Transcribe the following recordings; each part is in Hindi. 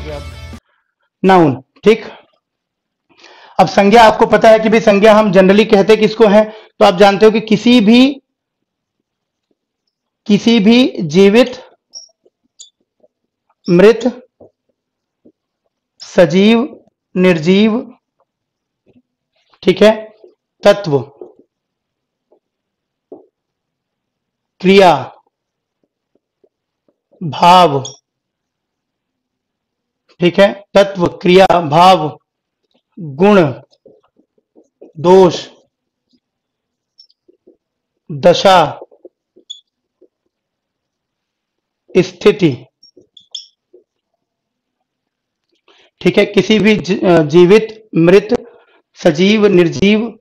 गया नाउन। ठीक, अब संज्ञा आपको पता है कि भाई संज्ञा हम जनरली कहते किसको हैं, तो आप जानते हो कि किसी भी जीवित, मृत, सजीव, निर्जीव, ठीक है, तत्व, क्रिया, भाव, ठीक है, तत्व, क्रिया, भाव, गुण, दोष, दशा, स्थिति, ठीक है, किसी भी जीवित, मृत, सजीव, निर्जीव,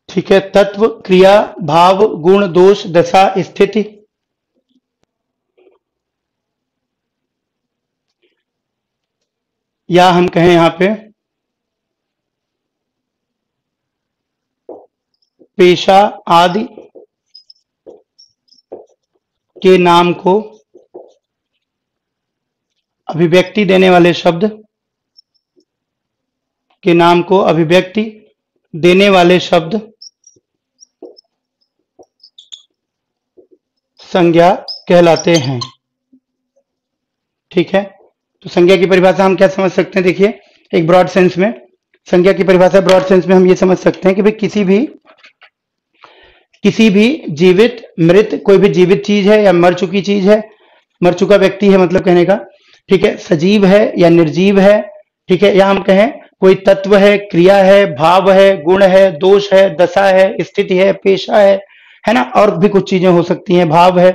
ठीक है, तत्व, क्रिया, भाव, गुण, दोष, दशा, स्थिति, या हम कहें यहां पे पेशा आदि के नाम को अभिव्यक्ति देने वाले शब्द के नाम को अभिव्यक्ति देने वाले शब्द संज्ञा कहलाते हैं। ठीक है, तो संज्ञा की परिभाषा हम क्या समझ सकते हैं, देखिए एक ब्रॉड सेंस में संज्ञा की परिभाषा ब्रॉड सेंस में हम ये समझ सकते हैं कि भाई किसी भी जीवित, मृत, कोई भी जीवित चीज है या मर चुकी चीज है, मर चुका व्यक्ति है मतलब कहने का, ठीक है, सजीव है या निर्जीव है, ठीक है, या हम कहें कोई तत्व है, क्रिया है, भाव है, गुण है, दोष है, दशा है, स्थिति है, पेशा है ना, और भी कुछ चीजें हो सकती हैं, भाव है,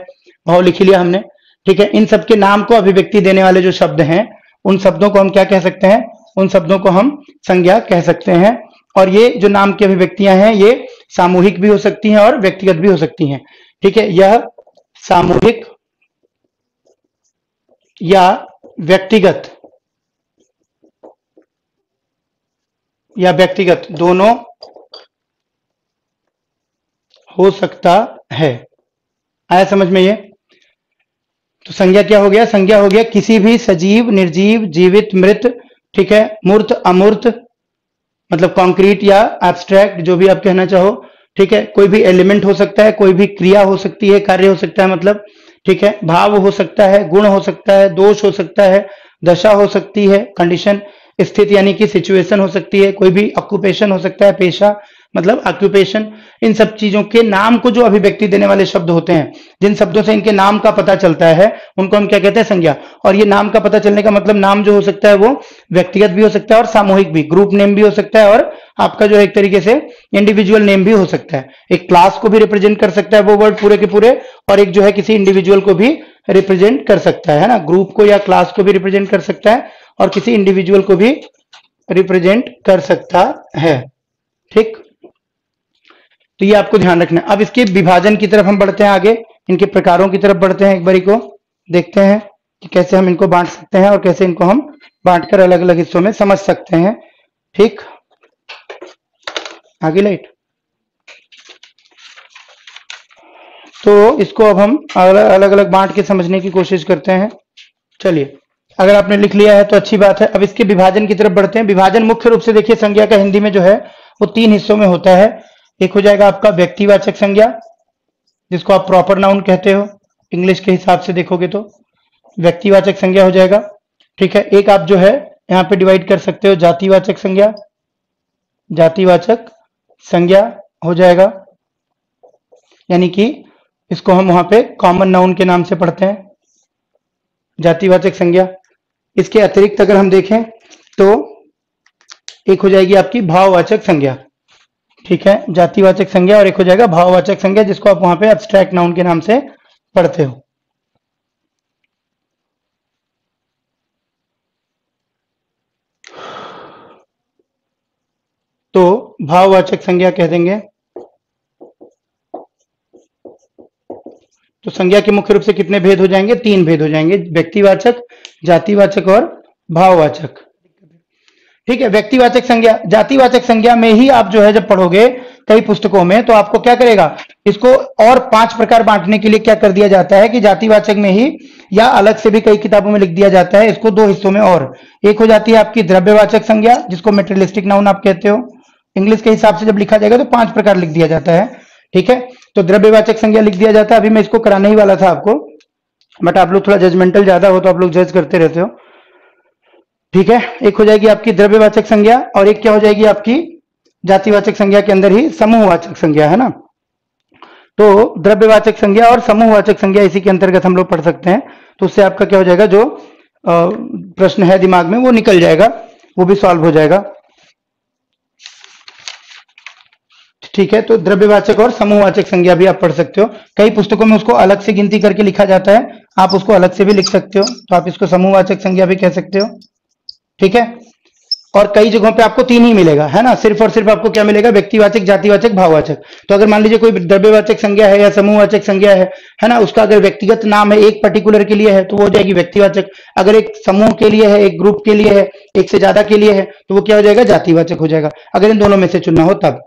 भाव लिख लिया हमने, ठीक है, इन सबके नाम को अभिव्यक्ति देने वाले जो शब्द हैं उन शब्दों को हम क्या कह सकते हैं, उन शब्दों को हम संज्ञा कह सकते हैं। और ये जो नाम की अभिव्यक्तियां हैं ये सामूहिक भी हो सकती हैं और व्यक्तिगत भी हो सकती हैं। ठीक है, यह सामूहिक या व्यक्तिगत दोनों हो सकता है। आया समझ में ये? तो संज्ञा क्या हो गया, संज्ञा हो गया किसी भी सजीव, निर्जीव, जीवित, मृत, ठीक है, मूर्त, अमूर्त, मतलब कॉन्क्रीट या एब्स्ट्रैक्ट, जो भी आप कहना चाहो, ठीक है, कोई भी एलिमेंट हो सकता है, कोई भी क्रिया हो सकती है, कार्य हो सकता है मतलब, ठीक है, भाव हो सकता है, गुण हो सकता है, दोष हो सकता है, दशा हो सकती है, कंडीशन, स्थिति यानी कि सिचुएशन हो सकती है, कोई भी ऑक्यूपेशन हो सकता है, पेशा मतलब ऑक्यूपेशन। इन सब चीजों के नाम को जो अभिव्यक्ति देने वाले शब्द होते हैं, जिन शब्दों से इनके नाम का पता चलता है उनको हम क्या कहते हैं, संज्ञा। और ये नाम का पता चलने का मतलब नाम जो हो सकता है वो व्यक्तिगत भी हो सकता है और सामूहिक भी, ग्रुप नेम भी हो सकता है, और आपका जो एक तरीके से इंडिविजुअल नेम भी हो सकता है। एक क्लास को भी रिप्रेजेंट कर सकता है वो वर्ड पूरे के पूरे, और एक जो है किसी इंडिविजुअल को भी रिप्रेजेंट कर सकता है ना, ग्रुप को या क्लास को भी रिप्रेजेंट कर सकता है और किसी इंडिविजुअल को भी रिप्रेजेंट कर सकता है। ठीक, तो ये आपको ध्यान रखना है। अब इसके विभाजन की तरफ हम बढ़ते हैं, आगे इनके प्रकारों की तरफ बढ़ते हैं, एक बारी को देखते हैं कि कैसे हम इनको बांट सकते हैं और कैसे इनको हम बांटकर अलग अलग हिस्सों में समझ सकते हैं। ठीक, आगे लाइट। तो इसको अब हम अलग अलग बांट के समझने की कोशिश करते हैं। चलिए, अगर आपने लिख लिया है तो अच्छी बात है। अब इसके विभाजन की तरफ बढ़ते हैं। विभाजन मुख्य रूप से देखिए संज्ञा का हिंदी में जो है वो 3 हिस्सों में होता है। एक हो जाएगा आपका व्यक्तिवाचक संज्ञा, जिसको आप प्रॉपर नाउन कहते हो, इंग्लिश के हिसाब से देखोगे तो व्यक्तिवाचक संज्ञा हो जाएगा। ठीक है, एक आप जो है यहाँ पे डिवाइड कर सकते हो जातिवाचक संज्ञा, जातिवाचक संज्ञा हो जाएगा, यानी कि इसको हम वहां पे कॉमन नाउन के नाम से पढ़ते हैं, जातिवाचक संज्ञा। इसके अतिरिक्त अगर हम देखें तो एक हो जाएगी आपकी भाववाचक संज्ञा। ठीक है, जातिवाचक संज्ञा, और एक हो जाएगा भाववाचक संज्ञा, जिसको आप वहां पे एब्स्ट्रैक्ट नाउन के नाम से पढ़ते हो। तो भाववाचक संज्ञा कह देंगे। तो संज्ञा के मुख्य रूप से कितने भेद हो जाएंगे, 3 भेद हो जाएंगे, व्यक्तिवाचक, जातिवाचक और भाववाचक। ठीक है, व्यक्तिवाचक संज्ञा, जातिवाचक संज्ञा में ही आप जो है जब पढ़ोगे कई पुस्तकों में, तो आपको क्या करेगा, इसको और 5 प्रकार बांटने के लिए क्या कर दिया जाता है कि जातिवाचक में ही या अलग से भी कई किताबों में लिख दिया जाता है इसको 2 हिस्सों में। और एक हो जाती है आपकी द्रव्यवाचक संज्ञा, जिसको मेटेरियलिस्टिक नाउन आप कहते हो। इंग्लिश के हिसाब से जब लिखा जाएगा तो 5 प्रकार लिख दिया जाता है, ठीक है। तो द्रव्यवाचक संज्ञा लिख दिया जाता है। अभी मैं इसको कराने ही वाला था आपको, बट आप लोग थोड़ा जजमेंटल ज्यादा हो तो आप लोग जज करते रहते हो, ठीक है। एक हो जाएगी आपकी द्रव्यवाचक संज्ञा और एक क्या हो जाएगी आपकी जातिवाचक संज्ञा के अंदर ही समूहवाचक संज्ञा, है ना। तो द्रव्यवाचक संज्ञा और समूहवाचक संज्ञा इसी के अंतर्गत हम लोग पढ़ सकते हैं। तो उससे आपका क्या हो जाएगा, जो प्रश्न है दिमाग में वो निकल जाएगा, वो भी सॉल्व हो जाएगा, ठीक है। तो द्रव्यवाचक और समूहवाचक संज्ञा भी आप पढ़ सकते हो। कई पुस्तकों में उसको अलग से गिनती करके लिखा जाता है, आप उसको अलग से भी लिख सकते हो, तो आप इसको समूहवाचक संज्ञा भी कह सकते हो, ठीक है। और कई जगहों पे आपको 3 ही मिलेगा, है ना। सिर्फ और सिर्फ आपको क्या मिलेगा, व्यक्तिवाचक, जातिवाचक, भाववाचक। तो अगर मान लीजिए कोई द्रव्यवाचक संज्ञा है या समूहवाचक संज्ञा है ना, उसका अगर व्यक्तिगत नाम है, एक पर्टिकुलर के लिए है तो वो हो जाएगी व्यक्तिवाचक। अगर एक समूह के लिए है, एक ग्रुप के लिए है, एक से ज्यादा के लिए है, तो वो क्या हो जाएगा, जातिवाचक हो जाएगा, अगर इन दोनों में से चुनना हो तब।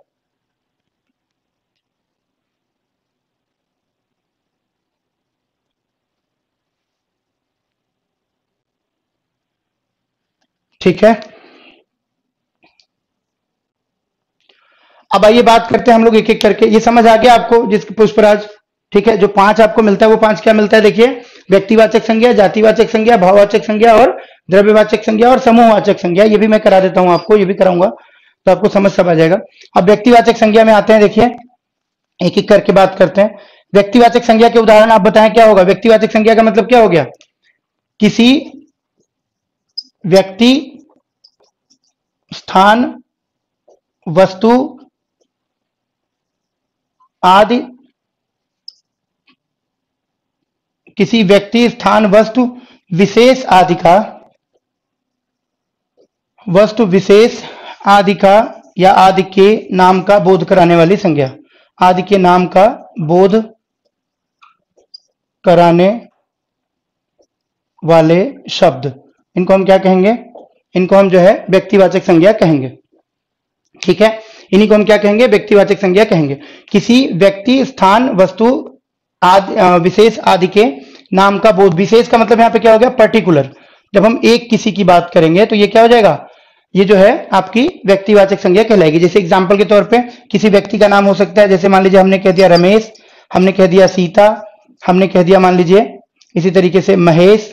ठीक है। अब आइए बात करते हैं हम लोग एक एक करके। ये समझ आ गया आपको, जिसके पुष्पराज, ठीक है। जो 5 आपको मिलता है वो 5 क्या मिलता है, देखिए, व्यक्तिवाचक संज्ञा, जातिवाचक संज्ञा, भाववाचक संज्ञा और द्रव्यवाचक संज्ञा और समूहवाचक संज्ञा। ये भी मैं करा देता हूं आपको, ये भी कराऊंगा तो आपको समझ सब आ जाएगा। अब व्यक्तिवाचक संज्ञा में आते हैं, देखिए एक एक करके बात करते हैं। व्यक्तिवाचक संज्ञा के उदाहरण आप बताएं क्या होगा। व्यक्तिवाचक संज्ञा का मतलब क्या हो गया, किसी व्यक्ति, स्थान, वस्तु आदि, किसी व्यक्ति, स्थान, वस्तु विशेष आदि का, वस्तु विशेष आदि का या आदि के नाम का बोध कराने वाली संज्ञा। आदि के नाम का बोध कराने वाले शब्द, इनको हम क्या कहेंगे, इनको हम जो है व्यक्तिवाचक संज्ञा कहेंगे, ठीक है। इन्हीं को हम क्या कहेंगे, व्यक्तिवाचक संज्ञा कहेंगे। किसी व्यक्ति, स्थान, वस्तु आदि, विशेष आदि के नाम का बोध। विशेष का मतलब यहां पे क्या हो गया, पर्टिकुलर। जब हम एक किसी की बात करेंगे तो ये क्या हो जाएगा, ये जो है आपकी व्यक्तिवाचक संज्ञा कहलाएगी। जैसे एग्जांपल के तौर पे किसी व्यक्ति का नाम हो सकता है, जैसे मान लीजिए हमने कह दिया रमेश, हमने कह दिया सीता, हमने कह दिया मान लीजिए इसी तरीके से महेश,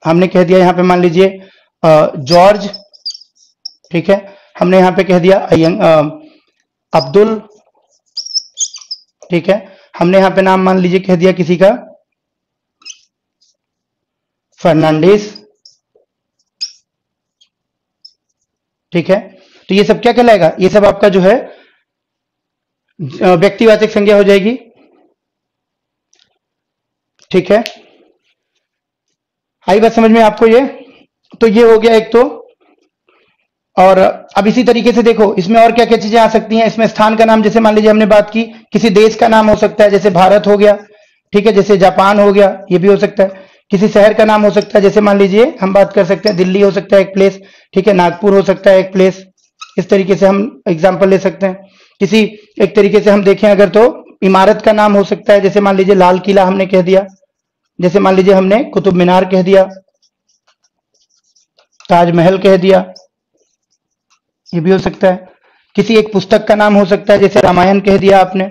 हमने कह दिया यहाँ पे मान लीजिए जॉर्ज, ठीक है। हमने यहाँ पे कह दिया अब्दुल, ठीक है। हमने यहाँ पे नाम मान लीजिए कह दिया किसी का फर्नांडिस, ठीक है। तो ये सब क्या कहलाएगा, ये सब आपका जो है व्यक्तिवाचक संज्ञा हो जाएगी, ठीक है। आई बात समझ में आपको ये। तो ये हो गया एक तो। और अब इसी तरीके से देखो इसमें और क्या क्या चीजें आ सकती हैं। इसमें स्थान का नाम, जैसे मान लीजिए हमने बात की, किसी देश का नाम हो सकता है, जैसे भारत हो गया, ठीक है। जैसे जापान हो गया, ये भी हो सकता है। किसी शहर का नाम हो सकता है, जैसे मान लीजिए हम बात कर सकते हैं दिल्ली हो सकता है एक प्लेस, ठीक है। नागपुर हो सकता है एक प्लेस। इस तरीके से हम एग्जाम्पल ले सकते हैं। किसी एक तरीके से हम देखें अगर तो इमारत का नाम हो सकता है, जैसे मान लीजिए लाल किला हमने कह दिया, जैसे मान लीजिए हमने कुतुब मीनार कह दिया, ताजमहल कह दिया, ये भी हो सकता है। किसी एक पुस्तक का नाम हो सकता है, जैसे रामायण कह दिया आपने,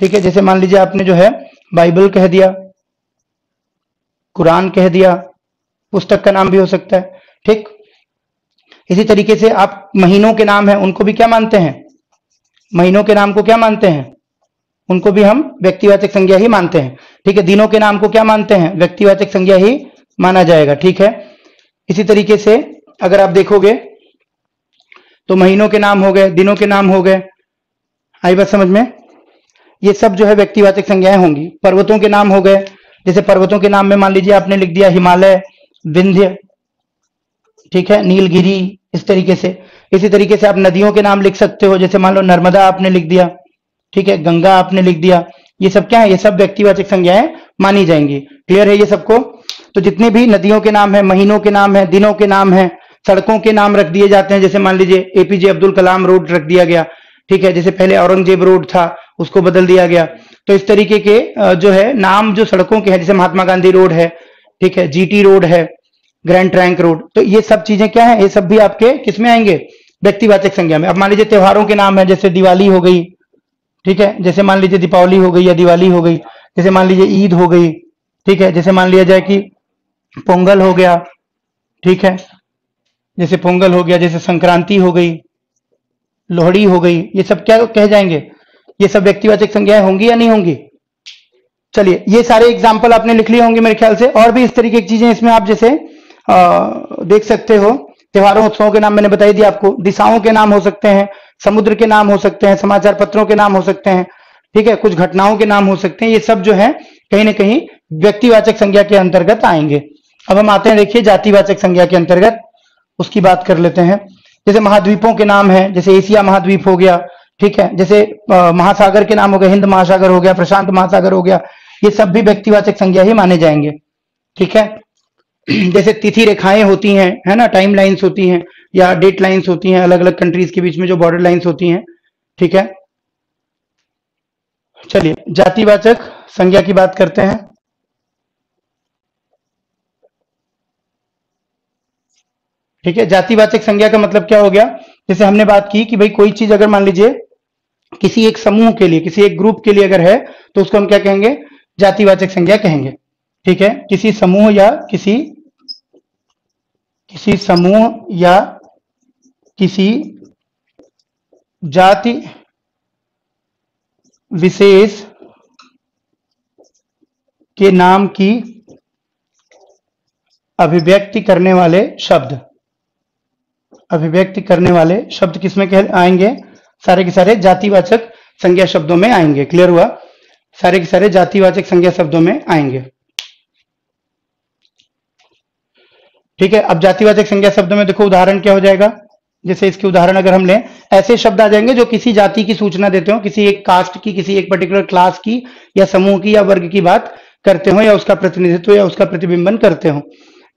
ठीक है। जैसे मान लीजिए आपने जो है बाइबल कह दिया, कुरान कह दिया, पुस्तक का नाम भी हो सकता है, ठीक। इसी तरीके से आप महीनों के नाम हैं, उनको भी क्या मानते हैं, महीनों के नाम को क्या मानते हैं, उनको भी हम व्यक्तिवाचक संज्ञा ही मानते हैं, ठीक है। दिनों के नाम को क्या मानते हैं, व्यक्तिवाचक संज्ञा ही माना जाएगा, ठीक है। इसी तरीके से अगर आप देखोगे तो महीनों के नाम हो गए, दिनों के नाम हो गए, आई बात समझ में। ये सब जो है व्यक्तिवाचक संज्ञाएं होंगी। पर्वतों के नाम हो गए, जैसे पर्वतों के नाम में मान लीजिए आपने लिख दिया हिमालय, विंध्य, ठीक है, नीलगिरी, इस तरीके से। इसी तरीके से आप नदियों के नाम लिख सकते हो, जैसे मान लो नर्मदा आपने लिख दिया, ठीक है, गंगा आपने लिख दिया। ये सब क्या है, ये सब व्यक्तिवाचक संज्ञाएं मानी जाएंगी। क्लियर है ये सबको। तो जितने भी नदियों के नाम है, महीनों के नाम है, दिनों के नाम है, सड़कों के नाम रख दिए जाते हैं, जैसे मान लीजिए एपीजे अब्दुल कलाम रोड रख दिया गया, ठीक है, जैसे पहले औरंगजेब रोड था उसको बदल दिया गया। तो इस तरीके के जो है नाम जो सड़कों के हैं, जैसे महात्मा गांधी रोड है, ठीक है, जीटी रोड है, ग्रैंड ट्रैंक रोड, तो ये सब चीजें क्या है, ये सब भी आपके किसमें आएंगे, व्यक्तिवाचक संज्ञा में। अब मान लीजिए त्योहारों के नाम है, जैसे दिवाली हो गई, ठीक है, जैसे मान लीजिए दीपावली हो गई या दिवाली हो गई, जैसे मान लीजिए ईद हो गई, ठीक है, जैसे मान लिया जाए कि पोंगल हो गया, ठीक है, जैसे पोंगल हो गया, जैसे संक्रांति हो गई, लोहड़ी हो गई, ये सब क्या कह जाएंगे, ये सब व्यक्तिवाचक संज्ञाएं होंगी या नहीं होंगी। चलिए, ये सारे एग्जाम्पल आपने लिख लिए होंगे मेरे ख्याल से, और भी इस तरीके की चीजें इसमें आप जैसे देख सकते हो। त्योहारों उत्सवों के नाम मैंने बताई दिया आपको, दिशाओं के नाम हो सकते हैं, समुद्र के नाम हो सकते हैं, समाचार पत्रों के नाम हो सकते हैं, ठीक है, कुछ घटनाओं के नाम हो सकते हैं, ये सब जो है कहीं ना कहीं व्यक्तिवाचक संज्ञा के अंतर्गत आएंगे। अब हम आते हैं, देखिए, जातिवाचक संज्ञा के अंतर्गत, उसकी बात कर लेते हैं। जैसे महाद्वीपों के नाम है, जैसे एशिया महाद्वीप हो गया, ठीक है, जैसे महासागर के नाम हो गए, हिंद महासागर हो गया, प्रशांत महासागर हो गया, ये सब भी व्यक्तिवाचक संज्ञा ही माने जाएंगे, ठीक है। जैसे तिथि रेखाएं होती हैं, है ना, टाइम लाइंस होती हैं या डेट लाइंस होती हैं, अलग अलग कंट्रीज के बीच में जो बॉर्डर लाइंस होती हैं, ठीक है। चलिए, जातिवाचक संज्ञा की बात करते हैं। ठीक है, जातिवाचक संज्ञा का मतलब क्या हो गया, जैसे हमने बात की कि भाई कोई चीज अगर मान लीजिए किसी एक समूह के लिए, किसी एक ग्रुप के लिए अगर है, तो उसको हम क्या कहेंगे, जातिवाचक संज्ञा कहेंगे, ठीक है। किसी समूह या किसी समूह या किसी जाति विशेष के नाम की अभिव्यक्ति करने वाले शब्द, अभिव्यक्ति करने वाले शब्द किसमें आएंगे, सारे के सारे जातिवाचक संज्ञा शब्दों में आएंगे। क्लियर हुआ, सारे के सारे जातिवाचक संज्ञा शब्दों में आएंगे, ठीक है। अब जातिवाचक संज्ञा शब्दों में देखो उदाहरण क्या हो जाएगा, जैसे इसके उदाहरण अगर हम लें, ऐसे शब्द आ जाएंगे जो किसी जाति की सूचना देते हो, किसी एक कास्ट की, किसी एक पर्टिकुलर क्लास की या समूह की या वर्ग की बात करते हो, या उसका प्रतिनिधित्व या उसका प्रतिबिंबन करते हो,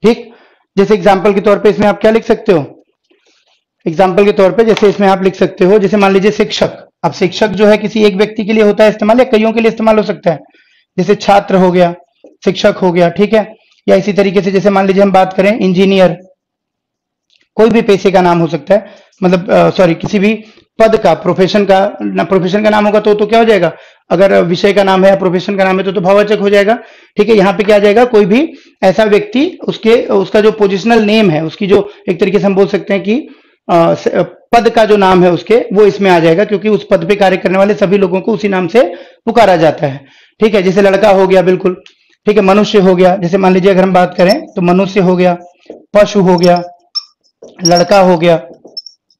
ठीक। जैसे एग्जाम्पल के तौर पे इसमें आप क्या लिख सकते हो, एग्जाम्पल के तौर पे जैसे इसमें आप लिख सकते हो, जैसे मान लीजिए शिक्षक। अब शिक्षक जो है किसी एक व्यक्ति के लिए होता है इस्तेमाल, या कईयों के लिए इस्तेमाल हो सकता है, जैसे छात्र हो गया, शिक्षक हो गया, ठीक है। या इसी तरीके से जैसे मान लीजिए हम बात करें इंजीनियर, कोई भी पेशे का नाम हो सकता है, मतलब सॉरी, किसी भी पद का, प्रोफेशन का, प्रोफेशन का नाम होगा तो क्या हो जाएगा, अगर विषय का नाम है या प्रोफेशन का नाम है तो भाववाचक हो जाएगा, ठीक है। यहाँ पे क्या आ जाएगा, कोई भी ऐसा व्यक्ति, उसका जो पोजिशनल नेम है, उसकी जो एक तरीके से हम बोल सकते हैं कि पद का जो नाम है उसके, वो इसमें आ जाएगा, क्योंकि उस पद पे कार्य करने वाले सभी लोगों को उसी नाम से पुकारा जाता है, ठीक है। जैसे लड़का हो गया, बिल्कुल ठीक है, मनुष्य हो गया, जैसे मान लीजिए अगर हम बात करें तो मनुष्य हो गया, पशु हो गया, लड़का हो गया,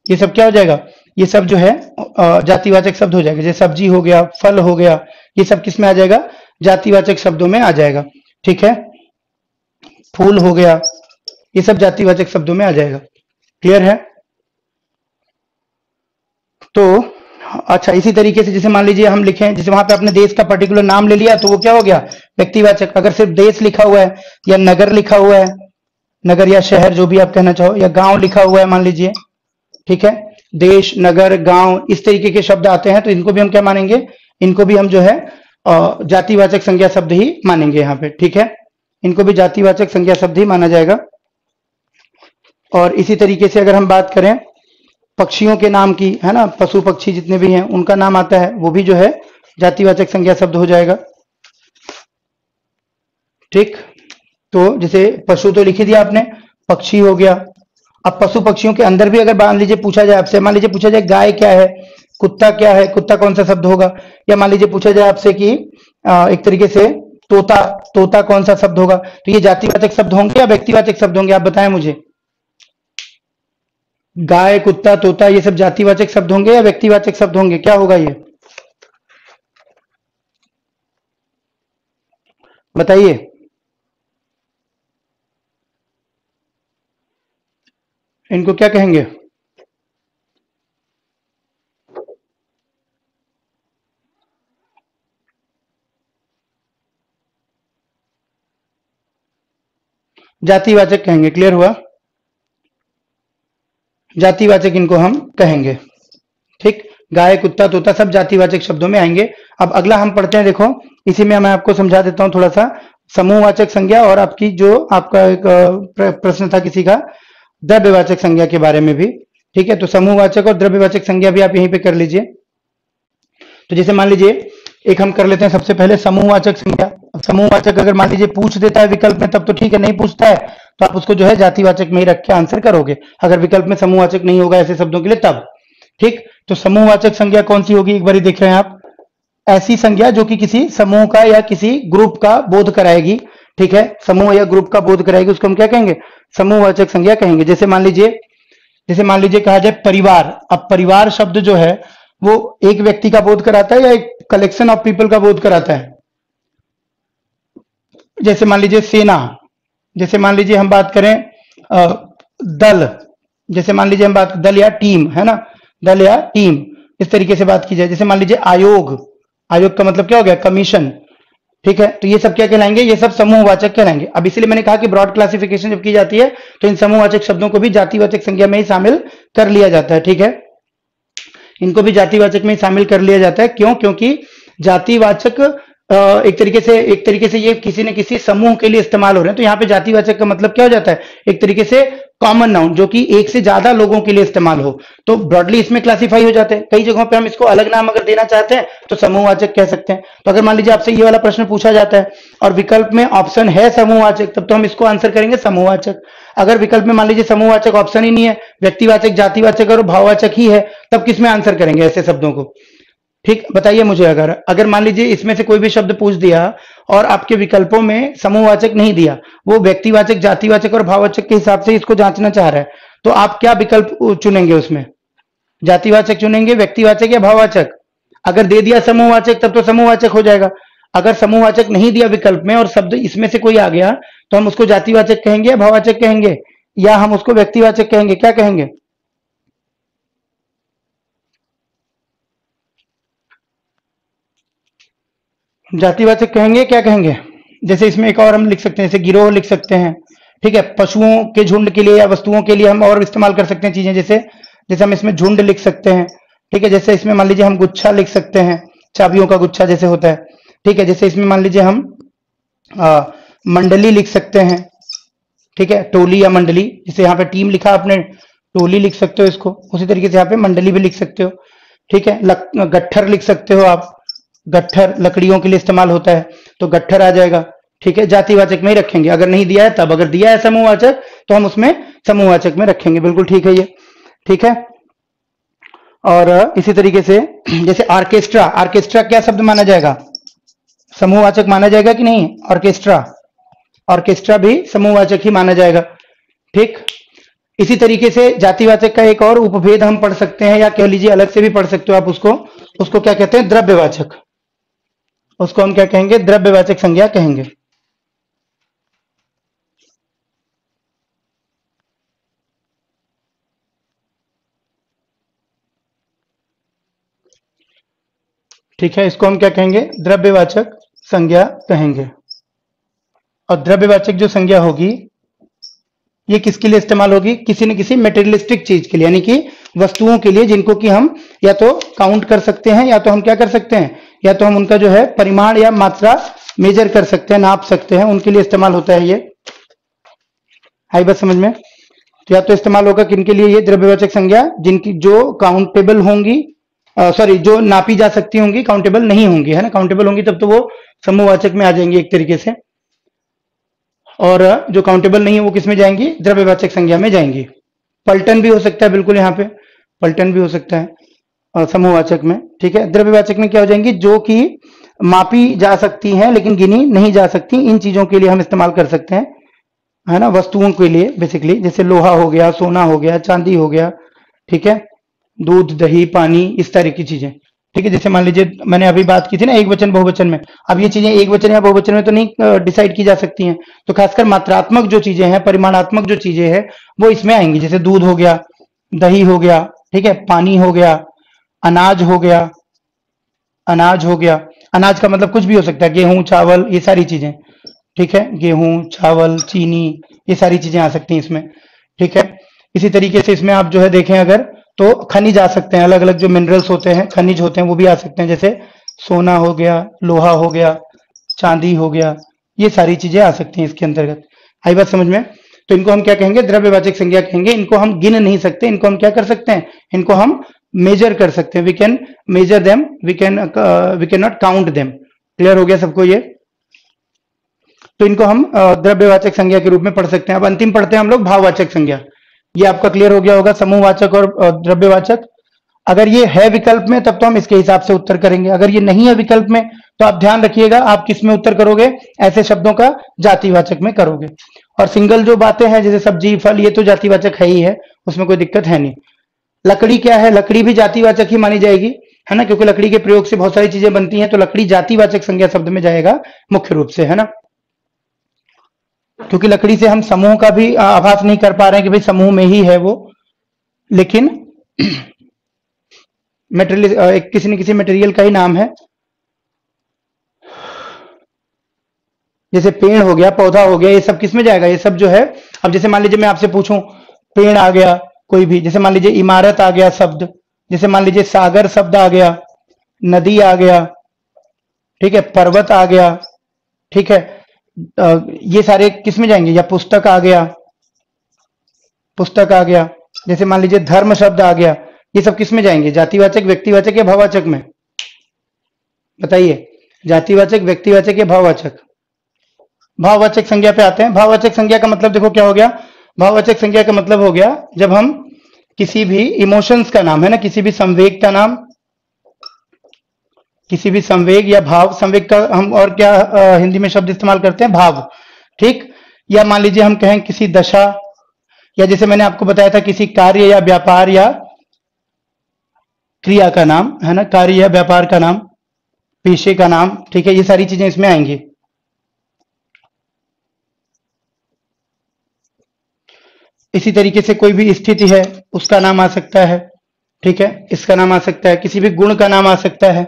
ये सब क्या हो जाएगा, ये सब जो है जातिवाचक शब्द हो जाएगा। जैसे सब्जी हो गया, फल हो गया, ये सब किस में आ जाएगा, जातिवाचक शब्दों में आ जाएगा, ठीक है। फूल हो गया, ये सब जातिवाचक शब्दों में आ जाएगा। क्लियर है। तो अच्छा, इसी तरीके से जैसे मान लीजिए हम लिखें, जैसे वहां पे अपने देश का पर्टिकुलर नाम ले लिया तो वो क्या हो गया, व्यक्तिवाचक। अगर सिर्फ देश लिखा हुआ है या नगर लिखा हुआ है, नगर या शहर जो भी आप कहना चाहो, या गांव लिखा हुआ है मान लीजिए, ठीक है, देश, नगर, गांव, इस तरीके के शब्द आते हैं तो इनको भी हम क्या मानेंगे, इनको भी हम जो है जातिवाचक संज्ञा शब्द ही मानेंगे यहाँ पे, ठीक है। इनको भी जातिवाचक संज्ञा शब्द ही माना जाएगा। और इसी तरीके से अगर हम बात करें पक्षियों के नाम की, है ना, पशु पक्षी जितने भी हैं उनका नाम आता है, वो भी जो है जातिवाचक संज्ञा शब्द हो जाएगा, ठीक। तो जैसे पशु तो लिख ही दिया आपने, पक्षी हो गया। अब पशु पक्षियों के अंदर भी अगर मान लीजिए पूछा जाए आपसे, मान लीजिए पूछा जाए गाय क्या है, कुत्ता क्या है, कुत्ता कौन सा शब्द होगा, या मान लीजिए पूछा जाए आपसे कि एक तरीके से तोता, तोता कौन सा शब्द होगा, तो ये जातिवाचक शब्द होंगे या व्यक्तिवाचक शब्द होंगे, आप बताएं मुझे। गाय, कुत्ता, तोता, ये सब जातिवाचक शब्द होंगे या व्यक्तिवाचक शब्द होंगे, क्या होगा ये बताइए। इनको क्या कहेंगे, जातिवाचक कहेंगे। क्लियर हुआ, जातिवाचक इनको हम कहेंगे, ठीक। गाय, कुत्ता, तोता सब जातिवाचक शब्दों में आएंगे। अब अगला हम पढ़ते हैं, देखो इसी में मैं आपको समझा देता हूं थोड़ा सा समूहवाचक संज्ञा और आपकी जो आपका एक प्रश्न था किसी का द्रव्यवाचक संज्ञा के बारे में भी। ठीक है, तो समूहवाचक और द्रव्यवाचक संज्ञा भी आप यहीं पे कर लीजिए। तो जैसे मान लीजिए एक हम कर लेते हैं सबसे पहले समूहवाचक संज्ञा। समूहवाचक अगर मान लीजिए पूछ देता है विकल्प में तब तो ठीक है, नहीं पूछता है तो आप उसको जो है जातिवाचक में ही रख के आंसर करोगे, अगर विकल्प में समूहवाचक नहीं होगा ऐसे शब्दों के लिए तब। ठीक, तो समूहवाचक संज्ञा कौन सी होगी, एक बार देख रहे हैं आप, ऐसी संज्ञा जो कि किसी समूह का या किसी ग्रुप का बोध कराएगी। ठीक है, समूह या ग्रुप का बोध कराएगी, उसको हम क्या कहेंगे, समूहवाचक संज्ञा कहेंगे। जैसे मान लीजिए कहा जाए परिवार। अब परिवार शब्द जो है वो एक व्यक्ति का बोध कराता है या एक कलेक्शन ऑफ पीपल का बोध कराता है। जैसे मान लीजिए सेना, जैसे मान लीजिए हम बात करें दल, जैसे मान लीजिए हम बात दल या टीम, है ना, दल या टीम, इस तरीके से बात की जाए। जैसे मान लीजिए आयोग, आयोग का मतलब क्या हो गया, कमीशन। ठीक है, तो ये सब क्या कहलाएंगे, ये सब समूहवाचक कहलाएंगे। अब इसलिए मैंने कहा कि ब्रॉड क्लासिफिकेशन जब की जाती है तो इन समूहवाचक शब्दों को भी जातिवाचक संज्ञा में ही शामिल कर लिया जाता है। ठीक है, इनको भी जातिवाचक में शामिल कर लिया जाता है। क्यों, क्योंकि जातिवाचक एक तरीके से ये किसी न किसी समूह के लिए इस्तेमाल हो रहे हैं। तो यहाँ पे जातिवाचक का मतलब क्या हो जाता है, एक तरीके से कॉमन नाउन जो कि एक से ज्यादा लोगों के लिए इस्तेमाल हो, तो ब्रॉडली इसमें क्लासिफाई हो जाते हैं। कई जगहों पे हम इसको अलग नाम अगर देना चाहते हैं तो समूहवाचक कह सकते हैं। तो अगर मान लीजिए आपसे ये वाला प्रश्न पूछा जाता है और विकल्प में ऑप्शन है समूहवाचक, तब तो हम इसको आंसर करेंगे समूहवाचक। अगर विकल्प में मान लीजिए समूहवाचक ऑप्शन ही नहीं है, व्यक्तिवाचक, जातिवाचक और भाववाचक ही है, तब किसमें आंसर करेंगे ऐसे शब्दों को। ठीक, बताइए मुझे, अगर मान लीजिए इसमें से कोई भी शब्द पूछ दिया और आपके विकल्पों में समूहवाचक नहीं दिया, वो व्यक्तिवाचक, जातिवाचक और भाववाचक के हिसाब से इसको जांचना चाह रहा है, तो आप क्या विकल्प चुनेंगे, उसमें जातिवाचक चुनेंगे, व्यक्तिवाचक या भाववाचक। अगर दे दिया समूहवाचक तब तो समूहवाचक हो जाएगा। अगर समूहवाचक नहीं दिया विकल्प में और शब्द इसमें से कोई आ गया तो हम उसको जातिवाचक कहेंगे या भाववाचक कहेंगे, या हम उसको व्यक्तिवाचक कहेंगे, क्या कहेंगे, जातिवाचक कहेंगे, क्या कहेंगे। जैसे इसमें एक और हम लिख सकते हैं, जैसे गिरोह लिख सकते हैं। ठीक है, पशुओं के झुंड के लिए या वस्तुओं के लिए हम और इस्तेमाल कर सकते हैं चीजें, जैसे जैसे हम इसमें झुंड लिख सकते हैं। ठीक है, जैसे इसमें मान लीजिए हम गुच्छा लिख सकते हैं, चाबियों का गुच्छा जैसे होता है। ठीक है, जैसे इसमें मान लीजिए हम मंडली लिख सकते हैं। ठीक है, टोली या मंडली, जैसे यहाँ पे टीम लिखा आपने, टोली लिख सकते हो इसको, उसी तरीके से यहाँ पे मंडली भी लिख सकते हो। ठीक है, गट्ठर लिख सकते हो आप, गट्ठर लकड़ियों के लिए इस्तेमाल होता है तो गट्ठर आ जाएगा। ठीक है, जातिवाचक में ही रखेंगे, अगर नहीं दिया है तब, अगर दिया है समूहवाचक तो हम उसमें समूहवाचक में रखेंगे। बिल्कुल ठीक है ये। ठीक है, और इसी तरीके से जैसे ऑर्केस्ट्रा, ऑर्केस्ट्रा क्या शब्द माना जाएगा, समूहवाचक माना जाएगा कि नहीं, ऑर्केस्ट्रा, ऑर्केस्ट्रा भी समूहवाचक ही माना जाएगा। ठीक, इसी तरीके से जातिवाचक का एक और उपभेद हम पढ़ सकते हैं, या कह लीजिए अलग से भी पढ़ सकते हो आप उसको, उसको क्या कहते हैं, द्रव्यवाचक। उसको हम क्या कहेंगे, द्रव्यवाचक संज्ञा कहेंगे। ठीक है, इसको हम क्या कहेंगे, द्रव्यवाचक संज्ञा कहेंगे। और द्रव्यवाचक जो संज्ञा होगी ये किसके लिए इस्तेमाल होगी, किसी न किसी मेटेरियलिस्टिक चीज के लिए, यानी कि वस्तुओं के लिए जिनको कि हम या तो काउंट कर सकते हैं, या तो हम क्या कर सकते हैं, या तो हम उनका जो है परिमाण या मात्रा मेजर कर सकते हैं, नाप सकते हैं, उनके लिए इस्तेमाल होता है ये। आई बात समझ में। तो या तो इस्तेमाल होगा किनके लिए, ये द्रव्यवाचक संज्ञा जिनकी जो काउंटेबल होंगी, सॉरी जो नापी जा सकती होंगी, काउंटेबल नहीं होंगी, है ना, काउंटेबल होंगी तब तो वो समूहवाचक में आ जाएंगी एक तरीके से, और जो काउंटेबल नहीं है वो किस में जाएंगी, द्रव्यवाचक संज्ञा में जाएंगी। पलटन भी हो सकता है, बिल्कुल यहाँ पे पलटन भी हो सकता है समूहवाचक में। ठीक है, द्रव्यवाचक में क्या हो जाएंगी, जो कि मापी जा सकती हैं लेकिन गिनी नहीं जा सकती, इन चीजों के लिए हम इस्तेमाल कर सकते हैं, है ना, वस्तुओं के लिए बेसिकली, जैसे लोहा हो गया, सोना हो गया, चांदी हो गया। ठीक है, दूध, दही, पानी, इस तरह की चीजें। ठीक है, जैसे मान लीजिए मैंने अभी बात की थी ना एक वचन बहुवचन में, अब ये चीजें एक वचन या बहुवचन में तो नहीं डिसाइड की जा सकती हैं, तो खासकर मात्रात्मक जो चीजें हैं, परिमाणात्मक जो चीजें हैं वो इसमें आएंगी, जैसे दूध हो गया, दही हो गया, ठीक है, पानी हो गया, अनाज हो गया, अनाज हो गया, अनाज का मतलब कुछ भी हो सकता है, गेहूं, चावल, ये सारी चीजें। ठीक है, गेहूं, चावल, चीनी, ये सारी चीजें आ सकती हैं इसमें। ठीक है, इसी तरीके से इसमें आप जो है देखें अगर तो खनिज आ सकते हैं, अलग अलग जो मिनरल्स होते हैं, खनिज होते हैं, वो भी आ सकते हैं, जैसे सोना हो गया, लोहा हो गया, चांदी हो गया, ये सारी चीजें आ सकती हैं इसके अंतर्गत। आई बात समझ में? तो इनको हम क्या कहेंगे? द्रव्यवाचक संज्ञा कहेंगे। इनको हम गिन नहीं सकते, इनको हम क्या कर सकते हैं? इनको हम मेजर कर सकते हैं। We can measure them, we can not count them. Clear हो गया सबको ये? तो इनको हम द्रव्यवाचक संज्ञा के रूप में पढ़ सकते हैं। अब अंतिम पढ़ते हैं हम लोग भाववाचक संज्ञा। ये आपका क्लियर हो गया होगा, समूहवाचक और द्रव्यवाचक। अगर ये है विकल्प में तब तो हम इसके हिसाब से उत्तर करेंगे, अगर ये नहीं है विकल्प में तो आप ध्यान रखिएगा, आप किस में उत्तर करोगे? ऐसे शब्दों का जातिवाचक में करोगे। और सिंगल जो बातें हैं जैसे सब्जी, फल, ये तो जातिवाचक है ही है, उसमें कोई दिक्कत है नहीं। लकड़ी क्या है? लकड़ी भी जातिवाचक ही मानी जाएगी, है ना, क्योंकि लकड़ी के प्रयोग से बहुत सारी चीजें बनती हैं, तो लकड़ी जातिवाचक संज्ञा शब्द में जाएगा मुख्य रूप से, है ना। क्योंकि लकड़ी से हम समूह का भी आभास नहीं कर पा रहे हैं कि भाई समूह में ही है वो, लेकिन मटेरियल किसी न किसी मटेरियल का ही नाम है। जैसे पेड़ हो गया, पौधा हो गया, ये सब किस में जाएगा? ये सब जो है, अब जैसे मान लीजिए मैं आपसे पूछूं, पेड़ आ गया कोई भी, जैसे मान लीजिए इमारत आ गया शब्द, जैसे मान लीजिए सागर शब्द आ गया, नदी आ गया, ठीक है, पर्वत आ गया, ठीक है, ये सारे किस में जाएंगे? या पुस्तक आ गया, पुस्तक आ गया, जैसे मान लीजिए धर्म शब्द आ गया, ये सब किस में जाएंगे? जातिवाचक, व्यक्तिवाचक या भाववाचक में? बताइए, जातिवाचक, व्यक्तिवाचक या भाववाचक? भाववाचक संज्ञा पे आते हैं। भाववाचक संज्ञा का मतलब देखो क्या हो गया? भाववाचक संज्ञा का मतलब हो गया जब हम किसी भी इमोशंस का नाम, है ना, किसी भी संवेग का नाम, किसी भी संवेग या भाव, संवेग का हम और क्या हिंदी में शब्द इस्तेमाल करते हैं? भाव, ठीक। या मान लीजिए हम कहें किसी दशा, या जैसे मैंने आपको बताया था किसी कार्य या व्यापार या क्रिया का नाम, है ना, कार्य या व्यापार का नाम, पेशे का नाम, ठीक है, ये सारी चीजें इसमें आएंगी। इसी तरीके से कोई भी स्थिति है उसका नाम आ सकता है, ठीक है, इसका नाम आ सकता है, किसी भी गुण का नाम आ सकता है,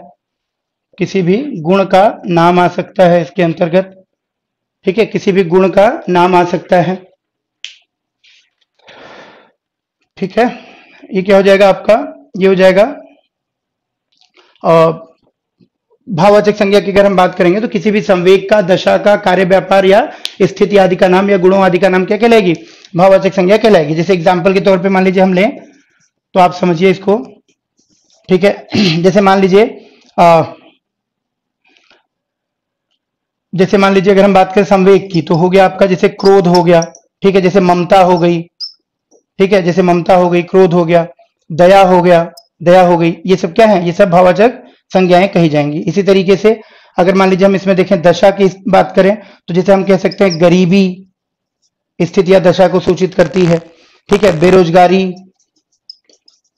किसी भी गुण का नाम आ सकता है इसके अंतर्गत, ठीक है, किसी भी गुण का नाम आ सकता है, ठीक है। ये क्या हो जाएगा आपका? ये हो जाएगा भाववाचक संज्ञा की अगर हम बात करेंगे तो किसी भी संवेग का, दशा का, कार्य व्यापार या स्थिति आदि का नाम या गुणों आदि का नाम क्या कहलाएगी? भाववाचक संज्ञा कहलाएगी। जैसे एग्जाम्पल के तौर पे मान लीजिए हम लें, तो आप समझिए इसको, ठीक है। जैसे मान लीजिए अगर हम बात करें संवेग की, तो हो गया आपका जैसे क्रोध हो गया, ठीक है, जैसे ममता हो गई, ठीक है, जैसे ममता हो गई, क्रोध हो गया, दया हो गया, दया हो गई, ये सब क्या है? ये सब भाववाचक संज्ञाएं कही जाएंगी। इसी तरीके से अगर मान लीजिए हम इसमें देखें दशा की बात करें, तो जैसे हम कह सकते हैं गरीबी स्थिति या दशा को सूचित करती है, ठीक है, बेरोजगारी,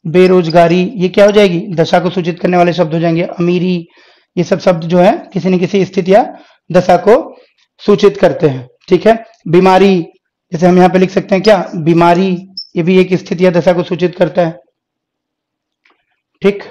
बेरोजगारी ये क्या हो जाएगी? दशा को सूचित करने वाले शब्द हो जाएंगे। अमीरी, ये सब शब्द जो है किसी न किसी स्थिति या दशा को सूचित करते हैं, ठीक है। बीमारी, जैसे हम यहां पे लिख सकते हैं क्या? बीमारी, ये भी एक स्थिति या दशा को सूचित करता है, ठीक।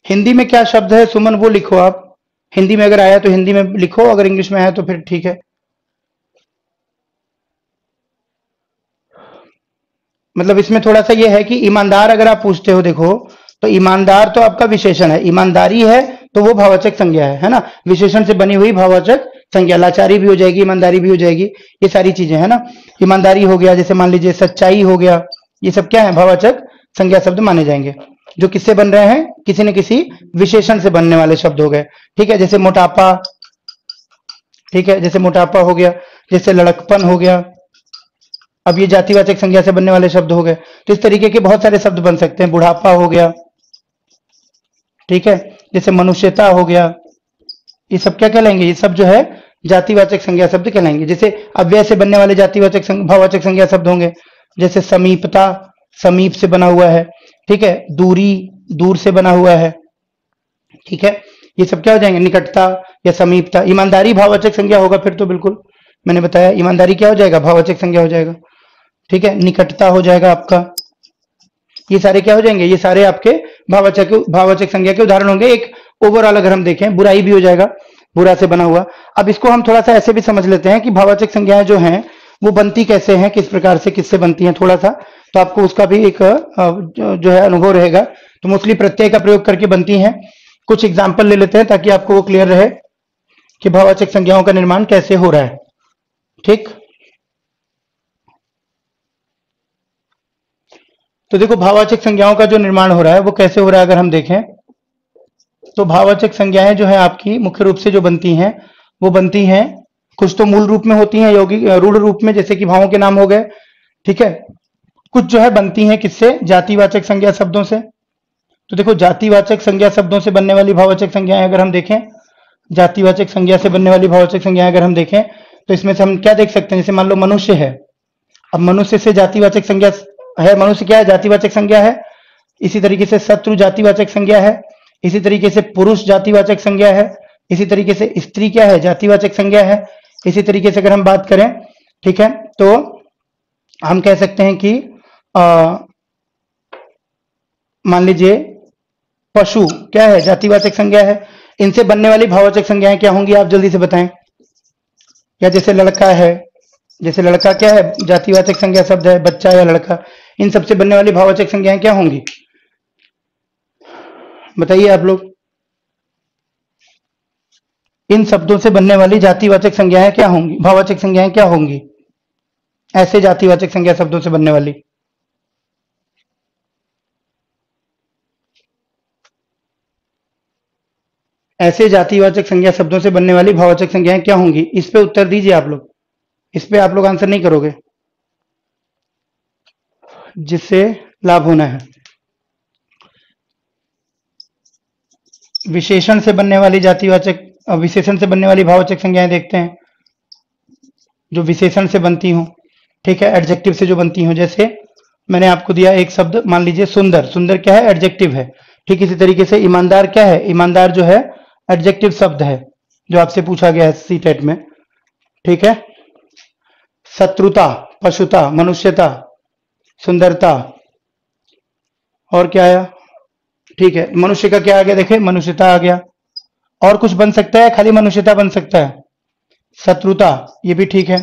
हिंदी में क्या शब्द है सुमन, वो लिखो आप। हिंदी में अगर आया तो हिंदी में लिखो, अगर इंग्लिश में आया तो फिर ठीक है। मतलब इसमें थोड़ा सा ये है कि ईमानदार अगर आप पूछते हो, देखो तो ईमानदार तो आपका विशेषण है, ईमानदारी है तो वो भाववाचक संज्ञा है ना, विशेषण से बनी हुई भाववाचक संज्ञा। लाचारी भी हो जाएगी, ईमानदारी भी हो जाएगी, ये सारी चीजें है ना। ईमानदारी हो गया, जैसे मान लीजिए सच्चाई हो गया, ये सब क्या है? भाववाचक संज्ञा शब्द माने जाएंगे, जो किससे बन रहे हैं? किसी न किसी विशेषण से बनने वाले शब्द हो गए, ठीक है। जैसे मोटापा, ठीक है, जैसे मोटापा हो गया, जैसे लड़कपन हो गया, अब ये जातिवाचक संज्ञा से बनने वाले शब्द हो गए। तो इस तरीके के बहुत सारे शब्द बन सकते हैं। बुढ़ापा हो गया, ठीक है, जैसे मनुष्यता हो गया, ये सब क्या कहलाएंगे? ये सब जो है जातिवाचक संज्ञा शब्द कहलाएंगे। जैसे अव्यय से बनने वाले जातिवाचक भाववाचक संज्ञा शब्द होंगे, जैसे समीपता, समीप से बना हुआ है, ठीक है, दूरी, दूर से बना हुआ है, ठीक है, ये सब क्या हो जाएंगे? निकटता या समीपता। ईमानदारी भाववाचक संज्ञा होगा फिर तो, बिल्कुल मैंने बताया ईमानदारी क्या हो जाएगा? भाववाचक संज्ञा हो जाएगा, ठीक है। निकटता हो जाएगा आपका, ये सारे क्या हो जाएंगे, ये सारे आपके भाववाचक संज्ञा के उदाहरण होंगे। एक ओवरऑल अगर हम देखें, बुराई भी हो जाएगा, बुरा से बना हुआ। अब इसको हम थोड़ा सा ऐसे भी समझ लेते हैं कि भाववाचक संज्ञाएं जो हैं वो बनती कैसे हैं, किस प्रकार से, किससे बनती हैं, थोड़ा सा तो आपको उसका भी एक जो है अनुभव रहेगा। तो मोस्टली प्रत्यय का प्रयोग करके बनती हैं। कुछ एग्जाम्पल ले लेते हैं ताकि आपको वो क्लियर रहे कि भाववाचक संज्ञाओं का निर्माण कैसे हो रहा है। ठीक, तो देखो भाववाचक संज्ञाओं का जो निर्माण हो रहा है वो कैसे हो रहा है अगर हम देखें तो भाववाचक संज्ञाएं जो है आपकी मुख्य रूप से जो बनती हैं वो बनती हैं, कुछ तो मूल रूप में होती हैं, यौगिक रूढ़ रूप में, जैसे कि भावों के नाम हो गए। ठीक है, कुछ जो है बनती हैं किससे, जातिवाचक संज्ञा शब्दों से। तो देखो जातिवाचक संज्ञा शब्दों से बनने वाली भाववाचक संज्ञाएं अगर हम देखें, जातिवाचक संज्ञा से बनने वाली भाववाचक संज्ञाएं अगर हम देखें तो इसमें से हम क्या देख सकते हैं, जैसे मान लो मनुष्य है, अब मनुष्य से जातिवाचक संज्ञा है, मनुष्य क्या है, जातिवाचक संज्ञा है। इसी तरीके से शत्रु जातिवाचक संज्ञा है। इसी तरीके से पुरुष जातिवाचक संज्ञा है। इसी तरीके से स्त्री क्या है, जातिवाचक संज्ञा है। इसी तरीके से अगर हम बात करें, ठीक है, तो हम कह सकते हैं कि मान लीजिए पशु क्या है, जातिवाचक संज्ञा है। इनसे बनने वाली भाववाचक संज्ञाएं क्या होंगी, आप जल्दी से बताएं। या जैसे लड़का है, जैसे लड़का क्या है, जातिवाचक संज्ञा शब्द है, बच्चा या लड़का, इन सबसे बनने वाली भाववाचक संज्ञाएं क्या होंगी, बताइए आप लोग। इन शब्दों से बनने वाली जातिवाचक संज्ञाएं क्या होंगी, भाववाचक संज्ञाएं क्या होंगी, ऐसे जातिवाचक संज्ञा शब्दों से बनने वाली। ऐसे जातिवाचक संज्ञा शब्दों से बनने वाली भाववाचक संज्ञाएं क्या होंगी, इस पे उत्तर दीजिए आप लोग। इस पे आप लोग आंसर नहीं करोगे, जिससे लाभ होना है। विशेषण से बनने वाली जातिवाचक, विशेषण से बनने वाली भाववाचक संज्ञाएं देखते हैं, जो विशेषण से बनती हूं, ठीक है, एडजेक्टिव से जो बनती हूं। जैसे मैंने आपको दिया एक शब्द, मान लीजिए सुंदर, सुंदर क्या है, एडजेक्टिव है। ठीक इसी तरीके से ईमानदार क्या है, ईमानदार जो है एडजेक्टिव शब्द है, जो आपसे पूछा गया है सीटेट में। ठीक है, शत्रुता, पशुता, मनुष्यता, सुंदरता, और क्या आया, ठीक है, मनुष्य का क्या आ गया, देखे मनुष्यता आ गया। और कुछ बन सकता है, खाली मनुष्यता बन सकता है, शत्रुता, ये भी ठीक है।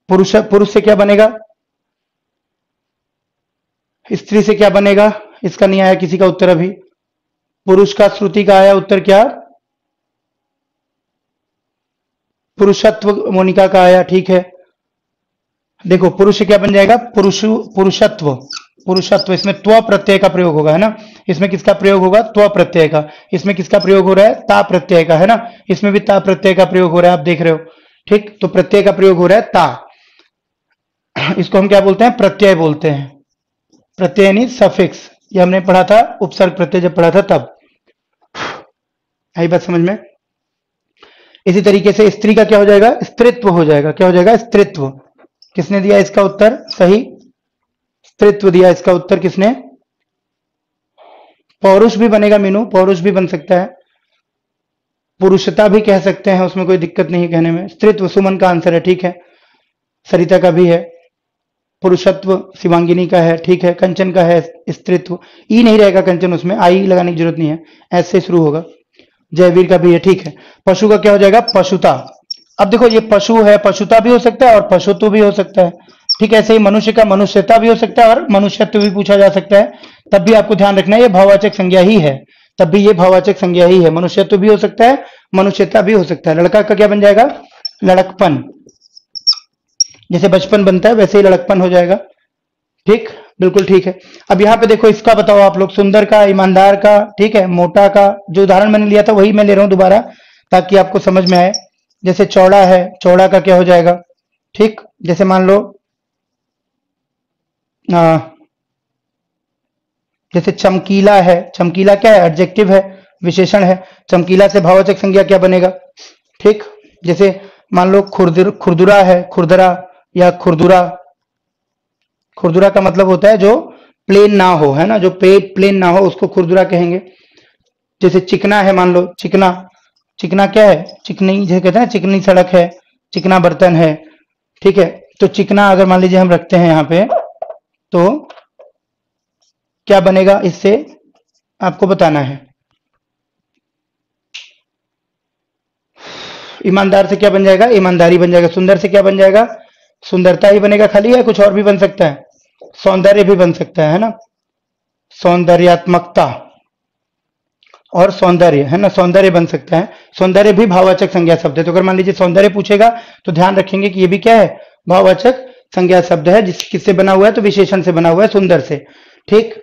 पुरुष, पुरुष से क्या बनेगा, स्त्री से क्या बनेगा, इसका नहीं आया किसी का उत्तर अभी। पुरुष का श्रुति का आया उत्तर क्या, पुरुषत्व मोनिका का आया, ठीक है। देखो पुरुष से क्या बन जाएगा, पुरुषत्व, पुरुषत्व, इसमें त्व प्रत्यय का प्रयोग होगा, है ना। इसमें किसका प्रयोग होगा, त्व प्रत्यय का। इसमें किसका प्रयोग हो रहा है, ता प्रत्यय का, है ना। इसमें भी ता प्रत्यय का प्रयोग हो रहा है, आप देख रहे हो। ठीक, तो प्रत्यय का प्रयोग हो रहा है ता। इसको हम क्या बोलते हैं, प्रत्यय बोलते हैं। प्रत्यय यानी सफिक्स, ये हमने पढ़ा था उपसर्ग प्रत्यय जब पढ़ा था तब। आई बात समझ में। इसी तरीके से स्त्री का क्या हो जाएगा, स्त्रीत्व हो जाएगा। क्या हो जाएगा, स्त्रीत्व। किसने दिया इसका उत्तर सही, स्त्रीत्व दिया इसका उत्तर किसने। पौरुष भी बनेगा मीनू, पौरुष भी बन सकता है, पुरुषता भी कह सकते हैं, उसमें कोई दिक्कत नहीं कहने में। स्त्रीत्व सुमन का आंसर है, ठीक है। सरिता का भी है। पुरुषत्व शिवांगिनी का है, ठीक है। कंचन का है स्त्रीत्व, ई नहीं रहेगा कंचन, उसमें आई लगाने की जरूरत नहीं है, ऐसे शुरू होगा। जयवीर का भी है, ठीक है। पशु का क्या हो जाएगा, पशुता। अब देखो ये पशु है, पशुता भी हो सकता है और पशुत्व भी हो सकता है, ठीक है। ऐसे ही मनुष्य का मनुष्यता भी हो सकता है और मनुष्यत्व भी पूछा जा सकता है। तब भी आपको ध्यान रखना है ये भाववाचक संज्ञा ही है, तब भी ये भाववाचक संज्ञा ही है। मनुष्यत्व भी हो सकता है, मनुष्यता भी हो सकता है। लड़का का क्या बन जाएगा, लड़कपन। जैसे बचपन बनता है वैसे ही लड़कपन हो जाएगा, ठीक, बिल्कुल ठीक है। अब यहाँ पे देखो इसका बताओ आप लोग, सुंदर का, ईमानदार का, ठीक है, मोटा का। जो उदाहरण मैंने लिया था वही मैं ले रहा हूं दोबारा ताकि आपको समझ में आए। जैसे चौड़ा है, चौड़ा का क्या हो जाएगा, ठीक। जैसे मान लो जैसे चमकीला है, चमकीला क्या है, एडजेक्टिव है, विशेषण है। चमकीला से भाववाचक संज्ञा क्या बनेगा, ठीक। जैसे मान लो खुरदुरा है, खुरदरा या खुरदुरा। खुरदुरा का मतलब होता है जो प्लेन ना हो, है ना, जो प्लेन ना हो उसको खुरदुरा कहेंगे। जैसे चिकना है, मान लो चिकना, चिकना क्या है, चिकनी, जैसे कहते हैं चिकनी सड़क है, चिकना बर्तन है, ठीक है। तो चिकना अगर मान लीजिए हम रखते हैं यहाँ पे, तो क्या बनेगा इससे आपको बताना है। ईमानदार से क्या बन जाएगा, ईमानदारी बन जाएगा। सुंदर से क्या बन जाएगा, सुंदरता ही बनेगा खाली, या कुछ और भी बन सकता है, सौंदर्य भी बन सकता है ना, सौंदर्यात्मकता और सौंदर्य है ना, सौंदर्य बन सकता है। सौंदर्य भी भाववाचक संज्ञा शब्द है। तो अगर मान लीजिए सौंदर्य पूछेगा तो ध्यान रखेंगे कि ये भी क्या है, भाववाचक संज्ञा शब्द है। किससे बना हुआ है, तो विशेषण से बना हुआ है, सुंदर से। ठीक।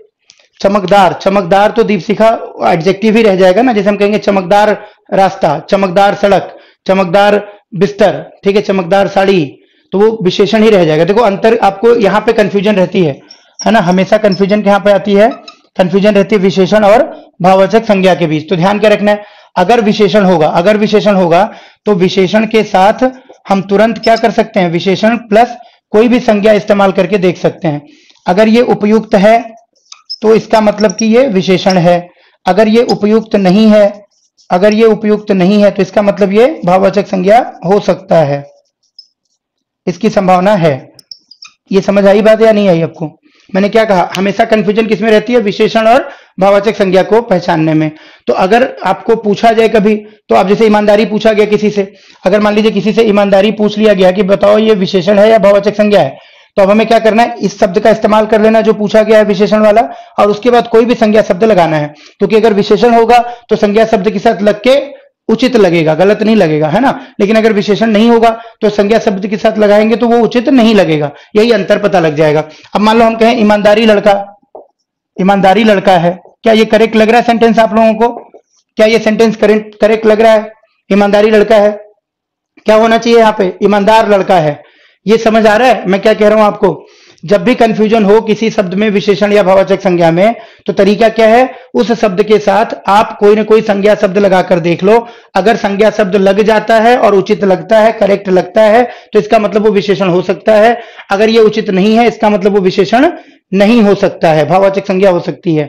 चमकदार, चमकदार तो दीपशिखा एडजेक्टिव ही रह जाएगा ना, जैसे हम कहेंगे चमकदार रास्ता, चमकदार सड़क, चमकदार बिस्तर, ठीक है, चमकदार साड़ी, तो वो विशेषण ही रह जाएगा। देखो अंतर, आपको यहाँ पे कंफ्यूजन रहती है ना, हमेशा कंफ्यूजन यहाँ पे आती है, कंफ्यूजन रहती है विशेषण और भाववाचक संज्ञा के बीच। तो ध्यान क्या रखना है, अगर विशेषण होगा, अगर विशेषण होगा तो विशेषण के साथ हम तुरंत क्या कर सकते हैं, विशेषण प्लस कोई भी संज्ञा इस्तेमाल करके देख सकते हैं। अगर ये उपयुक्त है तो इसका मतलब कि ये विशेषण है, अगर ये उपयुक्त नहीं है, अगर ये उपयुक्त नहीं है तो इसका मतलब ये भाववाचक संज्ञा हो सकता है, इसकी संभावना है। ये समझ आई बात या नहीं आई आपको? मैंने क्या कहा, हमेशा कंफ्यूजन किसमें रहती है, विशेषण और भाववाचक संज्ञा को पहचानने में। तो अगर आपको पूछा जाए कभी, तो आप जैसे ईमानदारी पूछा गया किसी से, अगर मान लीजिए किसी से ईमानदारी पूछ लिया गया कि बताओ ये विशेषण है या भाववाचक संज्ञा है, तो अब हमें क्या करना है, इस शब्द का इस्तेमाल कर लेना जो पूछा गया है विशेषण वाला, और उसके बाद कोई भी संज्ञा शब्द लगाना है। क्योंकि अगर विशेषण होगा तो संज्ञा शब्द के साथ लग के उचित लगेगा, गलत नहीं लगेगा, है ना। लेकिन अगर विशेषण नहीं होगा तो संज्ञा शब्द के साथ लगाएंगे तो वो उचित नहीं लगेगा, यही अंतर पता लग जाएगा। अब मान लो हम कहें ईमानदारी लड़का, ईमानदारी लड़का है, क्या ये करेक्ट लग रहा है सेंटेंस आप लोगों को? क्या ये सेंटेंस करेक्ट लग रहा है? ईमानदारी लड़का है, क्या होना चाहिए यहाँ पे, ईमानदार लड़का है। ये समझ आ रहा है मैं क्या कह रहा हूं आपको? जब भी कंफ्यूजन हो किसी शब्द में विशेषण या भाववाचक संज्ञा में, तो तरीका क्या है, उस शब्द के साथ आप कोई ना कोई संज्ञा शब्द लगाकर देख लो। अगर संज्ञा शब्द लग जाता है और उचित लगता है, करेक्ट लगता है, तो इसका मतलब वो विशेषण हो सकता है। अगर ये उचित नहीं है, इसका मतलब वो विशेषण नहीं हो सकता है, भाववाचक संज्ञा हो सकती है।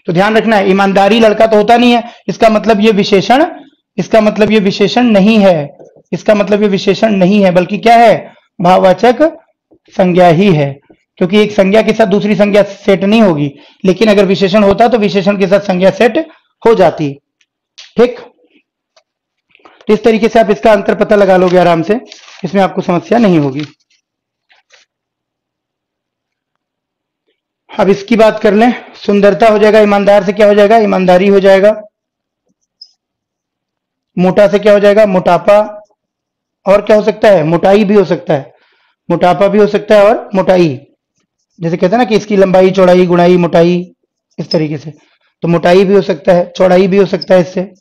तो ध्यान रखना है, ईमानदारी लड़का तो होता नहीं है, इसका मतलब ये विशेषण, इसका मतलब ये विशेषण नहीं है, इसका मतलब ये विशेषण नहीं है, बल्कि क्या है, भाववाचक संज्ञा ही है। क्योंकि एक संज्ञा के साथ दूसरी संज्ञा सेट नहीं होगी, लेकिन अगर विशेषण होता तो विशेषण के साथ संज्ञा सेट हो जाती। ठीक। तो इस तरीके से आप इसका अंतर पता लगा लोगे आराम से, इसमें आपको समस्या नहीं होगी। अब इसकी बात कर लें, सुंदरता हो जाएगा, ईमानदार से क्या हो जाएगा, ईमानदारी हो जाएगा। मोटा से क्या हो जाएगा, मोटापा। और क्या हो सकता है, मोटाई भी हो सकता है, मोटापा भी हो सकता है और मोटाई, जैसे कहते हैं ना कि इसकी लंबाई चौड़ाई गुणाई मोटाई, इस तरीके से। तो मोटाई भी हो सकता है, चौड़ाई भी हो सकता है इससे।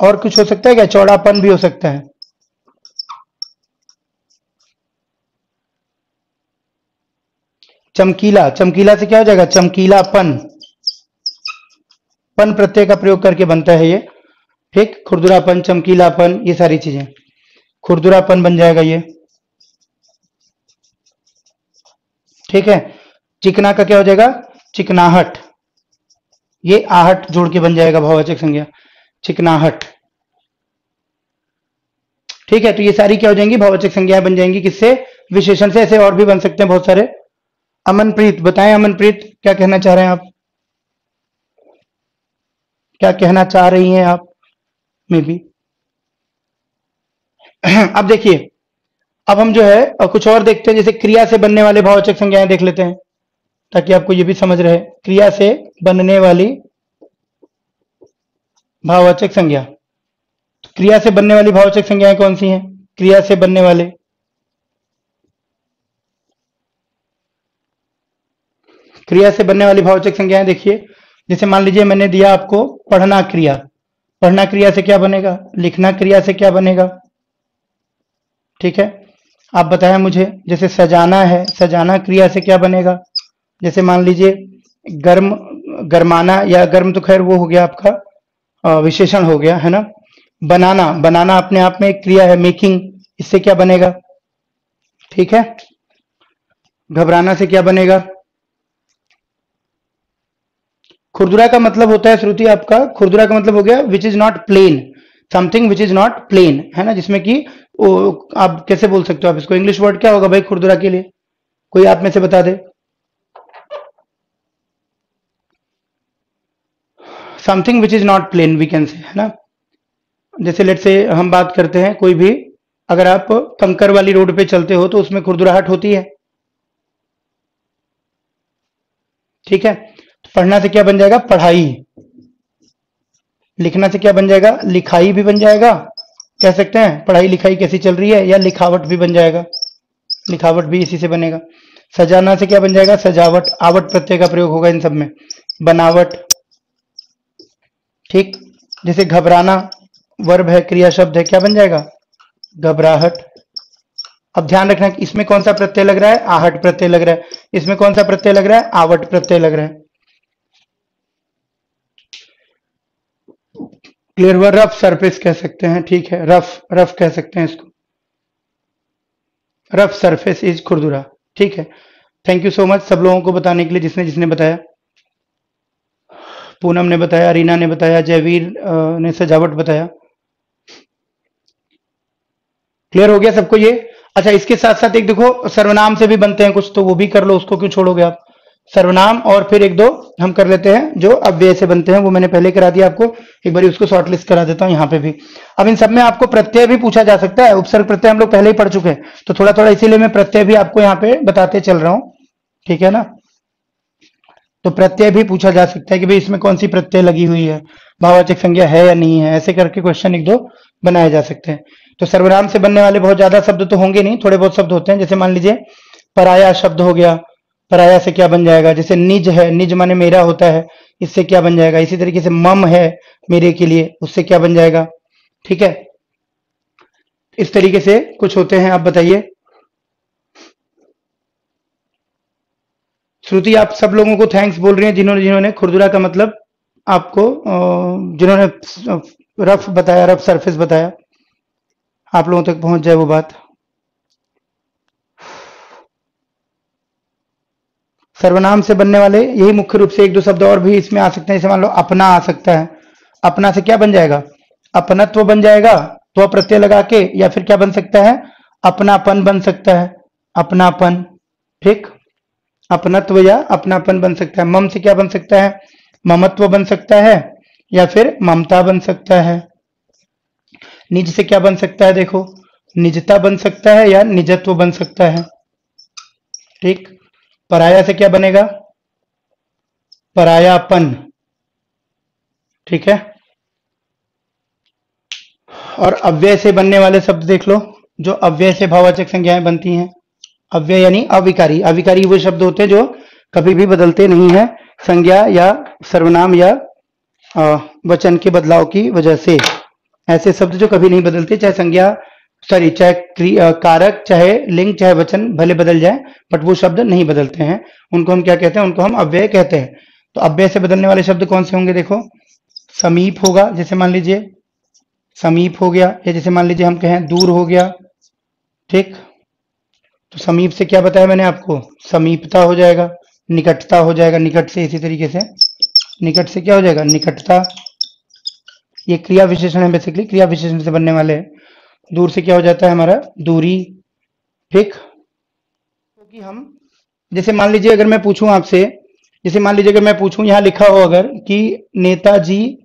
और कुछ हो सकता है क्या, चौड़ापन भी हो सकता है। चमकीला, चमकीला से क्या हो जाएगा, चमकीलापन, पन प्रत्यय का प्रयोग करके बनता है ये। ठीक। खुरदुरापन, चमकीलापन, ये सारी चीजें, खुरदुरापन बन जाएगा ये। ठीक है। चिकना का क्या हो जाएगा, चिकनाहट, ये आहट जोड़ के बन जाएगा भाववाचक संज्ञा, चिकनाहट। ठीक है। तो ये सारी क्या हो जाएंगी, भाववाचक संज्ञाएं बन जाएंगी, किससे, विशेषण से। ऐसे और भी बन सकते हैं बहुत सारे। अमनप्रीत, बताएं अमनप्रीत क्या कहना चाह रहे हैं आप, क्या कहना चाह रही हैं आप, मे बी। अब देखिए, अब हम जो है कुछ और देखते हैं, जैसे क्रिया से बनने वाले भाववाचक संज्ञाएं देख लेते हैं, ताकि आपको ये भी समझ रहे। क्रिया से बनने वाली भाववाचक संज्ञा, तो क्रिया से बनने वाली भाववाचक संज्ञाएं कौन सी हैं, क्रिया से बनने वाले, क्रिया से बनने वाली भाववाचक संज्ञाएं देखिए। जैसे मान लीजिए मैंने दिया आपको पढ़ना क्रिया, पढ़ना क्रिया से क्या बनेगा, लिखना क्रिया से क्या बनेगा। ठीक है। आप बताएं मुझे, जैसे सजाना है, सजाना क्रिया से क्या बनेगा। जैसे मान लीजिए गर्म, गरमाना, या गर्म तो खैर वो हो गया आपका विशेषण हो गया, है ना। बनाना, बनाना अपने आप में एक क्रिया है, मेकिंग, इससे क्या बनेगा। ठीक है। घबराना से क्या बनेगा। खुरदुरा का मतलब होता है श्रुति आपका, खुरदुरा का मतलब हो गया which is not plain, something which is not plain, है ना, जिसमें कि आप कैसे बोल सकते हो आप इसको, इंग्लिश वर्ड क्या होगा भाई खुरदुरा के लिए, कोई आप में से बता दे। Something which is not plain we can say, है ना। जैसे लेट से हम बात करते हैं, कोई भी अगर आप कंकर वाली रोड पे चलते हो तो उसमें खुरदुराहट होती है, ठीक है। तो पढ़ना से क्या बन जाएगा, पढ़ाई। लिखना से क्या बन जाएगा, लिखाई भी बन जाएगा, कह सकते हैं पढ़ाई लिखाई कैसी चल रही है, या लिखावट भी बन जाएगा, लिखावट भी इसी से बनेगा। सजाना से क्या बन जाएगा, सजावट। आवट प्रत्यय का प्रयोग होगा इन सब में, बनावट, ठीक। जैसे घबराना वर्ब है, क्रिया शब्द है, क्या बन जाएगा, घबराहट। अब ध्यान रखना कि इसमें कौन सा प्रत्यय लग रहा है, आहट प्रत्यय लग रहा है, इसमें कौन सा प्रत्यय लग रहा है, आवट प्रत्यय लग रहा है। क्लियर हुआ, रफ सरफेस कह सकते हैं, ठीक है, रफ रफ कह सकते हैं इसको, रफ सरफेस इज खुरदुरा, ठीक है। थैंक यू सो मच सब लोगों को बताने के लिए, जिसने जिसने बताया। पूनम ने बताया, रीना ने बताया, जयवीर ने सजावट बताया। क्लियर हो गया सबको ये। अच्छा, इसके साथ साथ एक देखो सर्वनाम से भी बनते हैं कुछ, तो वो भी कर लो, उसको क्यों छोड़ोगे आप। सर्वनाम और फिर एक दो हम कर लेते हैं जो अव्यय से बनते हैं, वो मैंने पहले करा दिया आपको, एक बार उसको शॉर्ट लिस्ट करा देता हूं यहाँ पे भी। अब इन सब में आपको प्रत्यय भी पूछा जा सकता है, उपसर्ग प्रत्यय हम लोग पहले ही पढ़ चुके हैं, तो थोड़ा थोड़ा इसीलिए मैं प्रत्यय भी आपको यहाँ पे बताते चल रहा हूँ, ठीक है ना। तो प्रत्यय भी पूछा जा सकता है कि भाई इसमें कौन सी प्रत्यय लगी हुई है, भाववाचक संज्ञा है या नहीं है, ऐसे करके क्वेश्चन एक दो बनाए जा सकते हैं। तो सर्वनाम से बनने वाले बहुत ज्यादा शब्द तो होंगे नहीं, थोड़े बहुत शब्द होते हैं। जैसे मान लीजिए पराया शब्द हो गया, पराया से क्या बन जाएगा, जैसे निज है, निज माने मेरा होता है, इससे क्या बन जाएगा। इसी तरीके से मम है, मेरे के लिए, उससे क्या बन जाएगा, ठीक है। इस तरीके से कुछ होते हैं, आप बताइए। श्रुति आप सब लोगों को थैंक्स बोल रही हैं जिन्होंने जिन्होंने खुरदुरा का मतलब आपको जिन्होंने रफ बताया, रफ सरफेस बताया, आप लोगों तक पहुंच जाए वो बात। सर्वनाम से बनने वाले यही मुख्य रूप से, एक दो शब्द और भी इसमें आ सकते हैं। जैसे मान लो अपना आ सकता है, अपना से क्या बन जाएगा, अपनत्व बन जाएगा, तो प्रत्यय लगा के, या फिर क्या बन सकता है, अपनापन बन सकता है, अपनापन, ठीक। अपनत्व या अपनापन बन सकता है। मम से क्या बन सकता है, ममत्व बन सकता है, या फिर ममता बन सकता है। निज से क्या बन सकता है, देखो निजता बन सकता है या निजत्व बन सकता है, ठीक। पराया से क्या बनेगा, परायापन, ठीक है। और अव्यय से बनने वाले शब्द देख लो, जो अव्यय से भाववाचक संज्ञाएं बनती हैं। अव्यय यानी अविकारी, अविकारी वो शब्द होते हैं जो कभी भी बदलते नहीं है संज्ञा या सर्वनाम या वचन के बदलाव की वजह से। ऐसे शब्द जो कभी नहीं बदलते, चाहे संज्ञा सॉरी चाहे कारक, चाहे लिंग, चाहे वचन भले बदल जाए, बट वो शब्द नहीं बदलते हैं, उनको हम क्या कहते हैं, उनको हम अव्यय कहते हैं। तो अव्यय से बदलने वाले शब्द कौन से होंगे, देखो समीप होगा, जैसे मान लीजिए समीप हो गया, या जैसे मान लीजिए हम कहें दूर हो गया, ठीक। तो समीप से क्या बताया मैंने आपको, समीपता हो जाएगा, निकटता हो जाएगा, निकट से इसी तरीके से, निकट से क्या हो जाएगा, निकटता। ये क्रिया विशेषण है, बेसिकली क्रिया विशेषण से बनने वाले हैं। दूर से क्या हो जाता है हमारा, दूरी, ठीक। क्योंकि हम जैसे मान लीजिए अगर मैं पूछूं आपसे, जैसे मान लीजिए अगर मैं पूछूं, यहां लिखा हो अगर कि नेताजी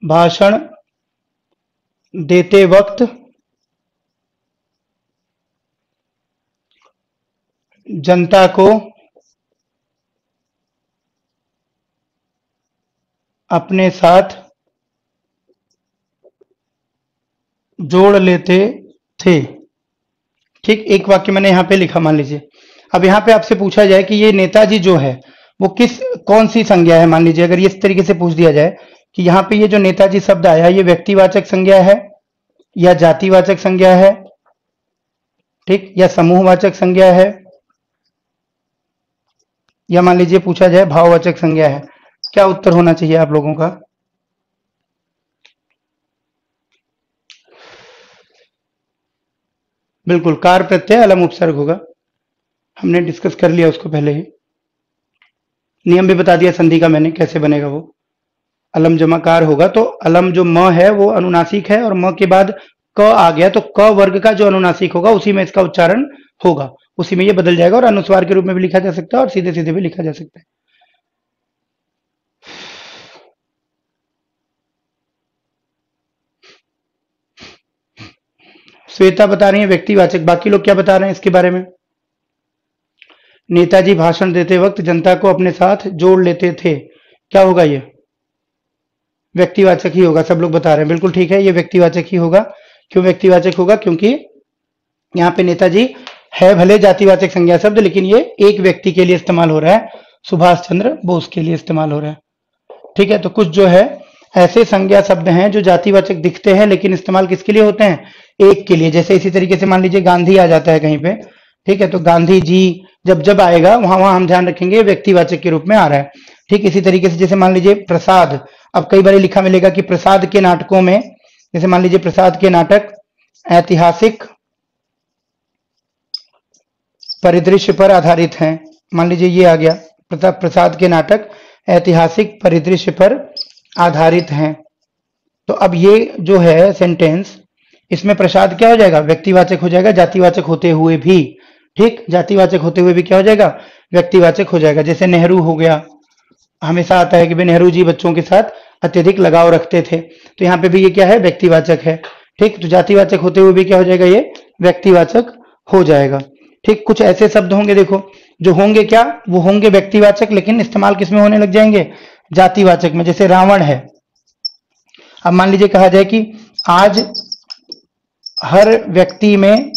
भाषण देते वक्त जनता को अपने साथ जोड़ लेते थे, ठीक। एक वाक्य मैंने यहां पे लिखा, मान लीजिए। अब यहां पे आपसे पूछा जाए कि ये नेताजी जो है वो कौन सी संज्ञा है। मान लीजिए अगर ये इस तरीके से पूछ दिया जाए कि यहाँ पे ये जो नेताजी शब्द आया, ये व्यक्तिवाचक संज्ञा है या जातिवाचक संज्ञा है, ठीक, या समूहवाचक संज्ञा है, या मान लीजिए पूछा जाए भाववाचक संज्ञा है, क्या उत्तर होना चाहिए आप लोगों का। बिल्कुल, कार प्रत्यय अलम उपसर्ग होगा, हमने डिस्कस कर लिया उसको पहले ही, नियम भी बता दिया संधि का मैंने कैसे बनेगा वो। अलम जमा कार होगा, तो अलम जो म है वो अनुनासिक है, और म के बाद क आ गया, तो क वर्ग का जो अनुनासिक होगा उसी में इसका उच्चारण होगा, उसी में ये बदल जाएगा, और अनुस्वार के रूप में भी लिखा जा सकता है और सीधे सीधे भी लिखा जा सकता है। श्वेता बता रही है व्यक्तिवाचक, बाकी लोग क्या बता रहे हैं इसके बारे में? नेताजी भाषण देते वक्त जनता को अपने साथ जोड़ लेते थे, क्या होगा ये? व्यक्तिवाचक ही होगा, सब लोग बता रहे हैं, बिल्कुल ठीक है, ये व्यक्तिवाचक ही होगा। क्यों व्यक्तिवाचक होगा? क्योंकि यहाँ पे नेताजी है भले जातिवाचक संज्ञा शब्द, लेकिन ये एक व्यक्ति के लिए इस्तेमाल हो रहा है, सुभाष चंद्र बोस के लिए इस्तेमाल हो रहा है। ठीक है, तो कुछ जो है ऐसे संज्ञा शब्द हैं जो जातिवाचक दिखते हैं लेकिन इस्तेमाल किसके लिए होते हैं? एक के लिए। जैसे इसी तरीके से मान लीजिए गांधी आ जाता है कहीं पे, ठीक है, तो गांधी जी जब जब आएगा वहां वहां हम ध्यान रखेंगे व्यक्तिवाचक के रूप में आ रहा है। ठीक इसी तरीके से जैसे मान लीजिए प्रसाद, अब कई बार लिखा मिलेगा कि प्रसाद के नाटकों में, जैसे मान लीजिए प्रसाद के नाटक ऐतिहासिक परिदृश्य पर आधारित हैं, मान लीजिए ये आ गया, प्रसाद के नाटक ऐतिहासिक परिदृश्य पर आधारित हैं। तो अब ये जो है सेंटेंस, इसमें प्रसाद क्या हो जाएगा? व्यक्तिवाचक हो जाएगा, जातिवाचक होते हुए भी। ठीक, जातिवाचक होते हुए भी क्या हो जाएगा? व्यक्तिवाचक हो जाएगा। जैसे नेहरू हो गया, हमेशा आता है कि भाई नेहरू जी बच्चों के साथ अत्यधिक लगाव रखते थे, तो यहाँ पे भी ये क्या है? व्यक्तिवाचक है। ठीक, तो जातिवाचक होते हुए भी क्या हो जाएगा? ये व्यक्तिवाचक हो जाएगा। ठीक, कुछ ऐसे शब्द होंगे देखो जो होंगे क्या? वो होंगे व्यक्तिवाचक, लेकिन इस्तेमाल किसमें होने लग जाएंगे? जातिवाचक में। जैसे रावण है, अब मान लीजिए कहा जाए कि आज हर व्यक्ति में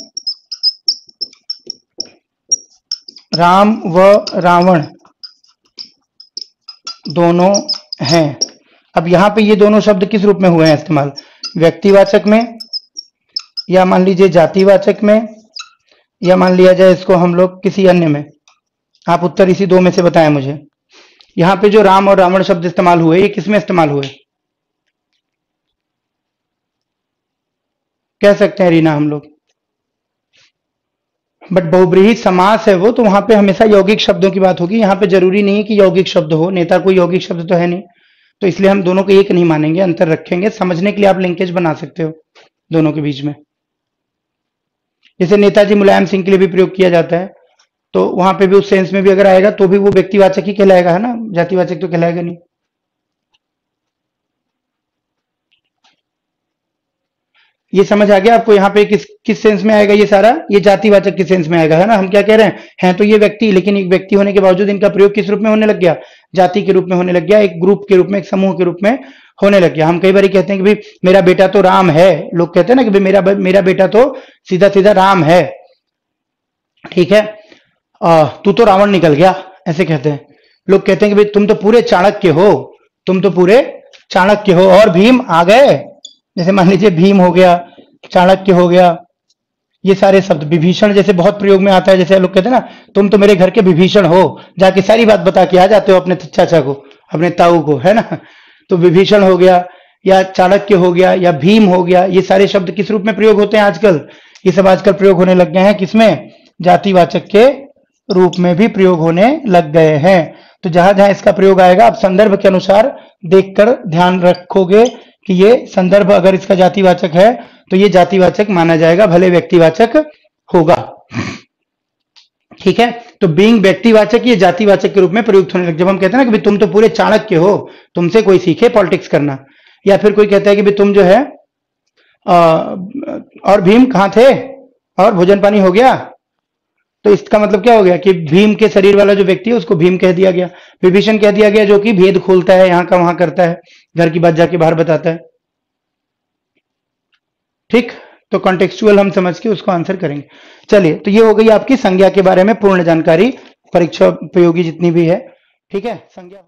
राम व रावण दोनों हैं। अब यहां पे ये दोनों शब्द किस रूप में हुए हैं इस्तेमाल? व्यक्तिवाचक में, या मान लीजिए जातिवाचक में, या मान लिया जाए इसको हम लोग किसी अन्य में। आप उत्तर इसी दो में से बताएं मुझे। यहां पे जो राम और रावण शब्द इस्तेमाल हुए, ये किसमें इस्तेमाल हुए? कह सकते हैं रीना हम लोग, बट बहुब्रीहि समास है वो, तो वहां पे हमेशा यौगिक शब्दों की बात होगी। यहाँ पे जरूरी नहीं है कि यौगिक शब्द हो, नेता कोई यौगिक शब्द तो है नहीं, तो इसलिए हम दोनों को एक नहीं मानेंगे, अंतर रखेंगे। समझने के लिए आप लिंकेज बना सकते हो दोनों के बीच में। जैसे नेताजी मुलायम सिंह के लिए भी प्रयोग किया जाता है, तो वहां पे भी उस सेंस में भी अगर आएगा तो भी वो व्यक्तिवाचक ही कहलाएगा, है ना, जातिवाचक तो कहलाएगा नहीं। ये समझ आ गया आपको? यहाँ पे किस किस सेंस में आएगा ये सारा? ये जातिवाचक के सेंस में आएगा, है ना। हम क्या कह रहे हैं तो ये व्यक्ति, लेकिन एक व्यक्ति होने के बावजूद इनका प्रयोग किस रूप में होने लग गया? जाति के रूप में होने लग गया, एक ग्रुप के रूप में, एक समूह के रूप में होने लग गया। हम कई बार कहते हैं कि भाई मेरा बेटा तो राम है, लोग कहते हैं ना कि भाई मेरा बेटा तो सीधा सीधा राम है, ठीक है, तू तो रावण निकल गया, ऐसे कहते हैं। लोग कहते हैं कि भाई तुम तो पूरे चाणक्य हो, तुम तो पूरे चाणक्य हो, और भीम आ गए। जैसे मान लीजिए भीम हो गया, चाणक्य हो गया, ये सारे शब्द। विभीषण जैसे बहुत प्रयोग में आता है, जैसे लोग कहते हैं ना तुम तो मेरे घर के विभीषण हो, जाके सारी बात बता के आ जाते हो अपने चाचा को, अपने ताऊ को, है ना। तो विभीषण हो गया, या चाणक्य हो गया, या भीम हो गया, ये सारे शब्द किस रूप में प्रयोग होते हैं आजकल? ये सब आजकल प्रयोग होने लग गए हैं किसमें? जातिवाचक के रूप में भी प्रयोग होने लग गए हैं। तो जहां जहां इसका प्रयोग आएगा आप संदर्भ के अनुसार देखकर ध्यान रखोगे कि ये संदर्भ अगर इसका जातिवाचक है तो ये जातिवाचक माना जाएगा, भले व्यक्तिवाचक होगा। ठीक है, तो बीइंग व्यक्तिवाचक ये जातिवाचक के रूप में प्रयुक्त होने लगे। जब हम कहते हैं ना कि तुम तो पूरे चाणक्य हो, तुमसे कोई सीखे पॉलिटिक्स करना, या फिर कोई कहता है कि तुम जो है और भीम कहाँ थे, और भोजन पानी हो गया, तो इसका मतलब क्या हो गया कि भीम के शरीर वाला जो व्यक्ति है उसको भीम कह दिया गया। विभीषण कह दिया गया जो कि भेद खोलता है, यहां का वहां करता है, घर की बात जाके बाहर बताता है। ठीक, तो कॉन्टेक्सचुअल हम समझ के उसको आंसर करेंगे। चलिए, तो ये हो गई आपकी संज्ञा के बारे में पूर्ण जानकारी, परीक्षा उपयोगी जितनी भी है। ठीक है, संज्ञा